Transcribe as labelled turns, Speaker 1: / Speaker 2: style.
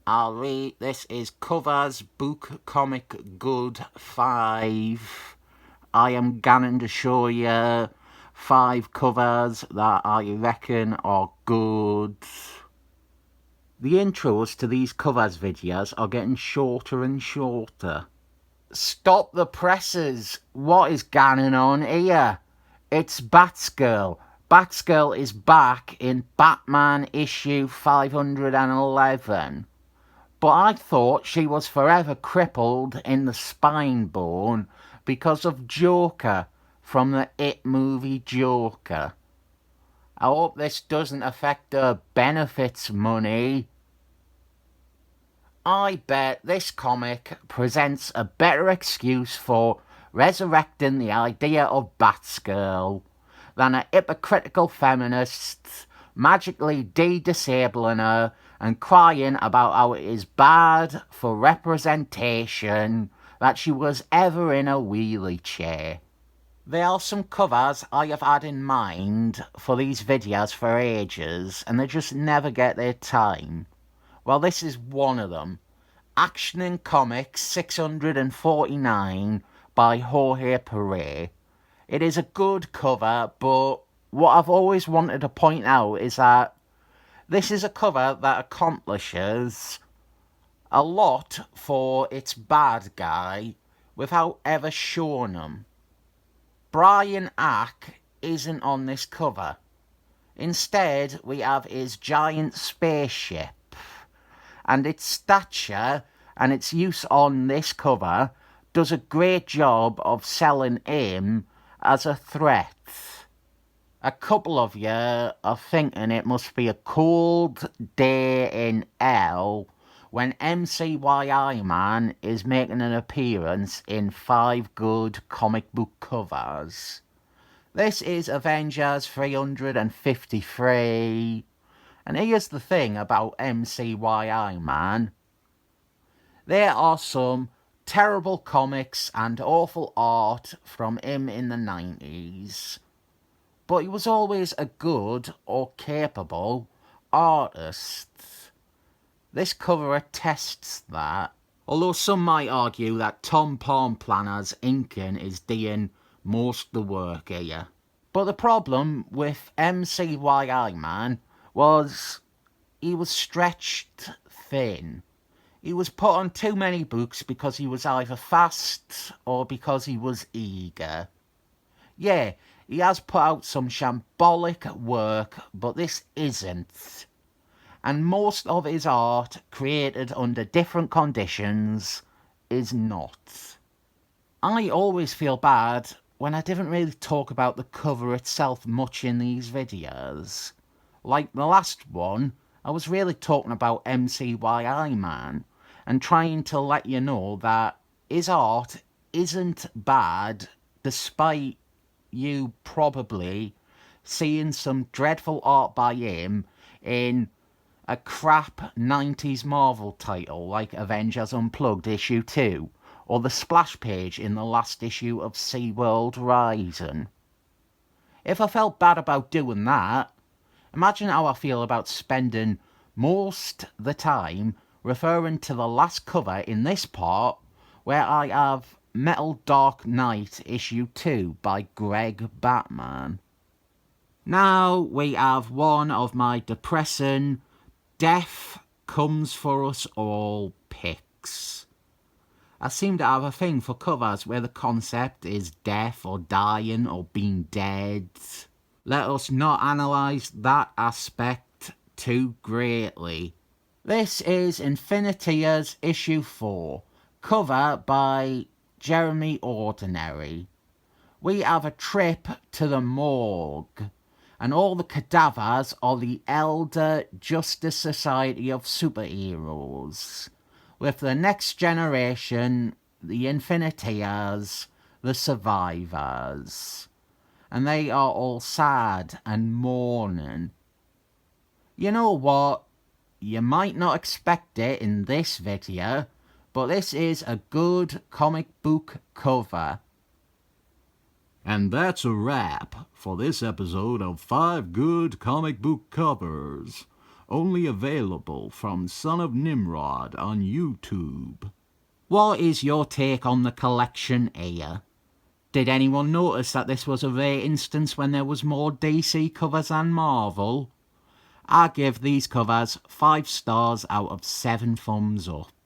Speaker 1: I'll read. This is Covers Book Comic Good 5. I am going to show you 5 covers that I reckon are good. The intros to these covers videos are getting shorter and shorter. Stop the presses. What is going on here? It's Batgirl. Batgirl is back in Batman issue 511. But I thought she was forever crippled in the spine bone because of Joker from the It movie Joker. I hope this doesn't affect her benefits money. I bet this comic presents a better excuse for resurrecting the idea of Batgirl than a hypocritical feminist magically de-disabling her and crying about how it is bad for representation that she was ever in a wheelie chair. There are some covers I have had in mind for these videos for ages, and they just never get their time. Well, this is one of them. Action in Comics 649 by Jorge Perez. It is a good cover, but what I've always wanted to point out is that this is a cover that accomplishes a lot for its bad guy without ever showing him. Brian Ack isn't on this cover. Instead, we have his giant spaceship, and its stature and its use on this cover does a great job of selling him as a threat. A couple of you are thinking it must be a cold day in hell when Wyman is making an appearance in 5 good comic book covers. This is Avengers 353, and here's the thing about Wyman. There are some terrible comics and awful art from him in the 90s. But he was always a good or capable artist. This cover attests that. Although some might argue that Tom Palmplanner's inking is doing most of the work here. But the problem with Wyman was he was stretched thin. He was put on too many books because he was either fast or because he was eager. Yeah, he has put out some shambolic work, but this isn't. And most of his art, created under different conditions, is not. I always feel bad when I didn't really talk about the cover itself much in these videos. Like the last one, I was really talking about Wyman and trying to let you know that his art isn't bad, despite you probably seeing some dreadful art by him in a crap 90s Marvel title like Avengers Unplugged issue 2 or the splash page in the last issue of SeaWorld Rising. If I felt bad about doing that, imagine how I feel about spending most the time referring to the last cover in this part where I have Metal Dark Knight issue 2 by Greg Batman. Now we have one of my depressing Death Comes For Us All picks. I seem to have a thing for covers where the concept is death or dying or being dead. Let us not analyse that aspect too greatly. This is Infinitia's issue 4, cover by Jeremy Ordinary. We have a trip to the morgue, and all the cadavers are the Elder Justice Society of Superheroes, with the next generation, the Infinitias, the survivors. And they are all sad and mourning. You know what? You might not expect it in this video, but this is a good comic book cover.
Speaker 2: And that's a wrap for this episode of 5 Good Comic Book Covers. Only available from Son of Nimrod on YouTube.
Speaker 1: What is your take on the collection here? Did anyone notice that this was a rare instance when there was more DC covers than Marvel? I give these covers 5 stars out of 7 thumbs up.